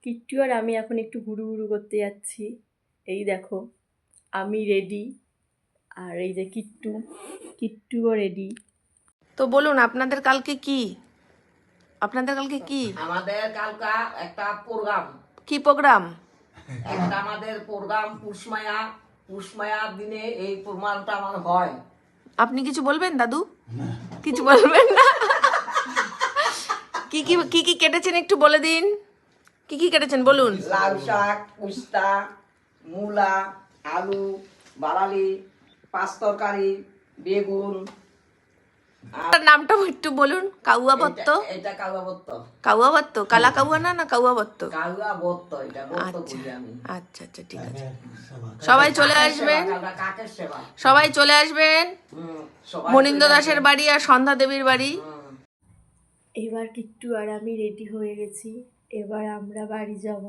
কিট্টু আর আমি এখন একটু ঘুরু ঘুরু করতে যাচ্ছি। এই দেখো আমি রেডি, আর এই যে কিট্টুও রেডি। তো বলুন আপনাদের কালকে কি? আপনাদের কালকে কি? আমাদের কালকা একটা প্রোগ্রাম। কি প্রোগ্রাম? একটা আমাদের প্রোগ্রাম পুষমায়া দিনে এই প্রোগ্রামটা আমার হয়। আপনি কিছু বলবেন দাদু? কিছু বলবেন না? কি কি কি কি কেটেছেন একটু বলে দিন। কি কি কেটেছেন বলুন। লাউ শাক, উস্তা, মূলা, আলু, বাড়ালি, পাঁচ তরকারি, বেগুন। নামটা একটু বলুন। কাউয়া ভত্ত। এটা কাউয়া ভত্ত। কাউয়া ভত্ত, কালা কাউয়া না কাউয়া ভত্ত? কাউয়া ভত্ত, এটা ভত্ত আচ্ছা বলি আমি। আচ্ছা আচ্ছা, ঠিক আছে। সবাই চলে আসবেন, কাকের সেবা। সবাই চলে আসবেন মনীন্দ্র দাসের বাড়ি আর সন্ধ্যা দেবীর বাড়ি। এবার কিট্টু আর আমি রেডি হয়ে গেছি, এবার আমরা বাড়ি যাব।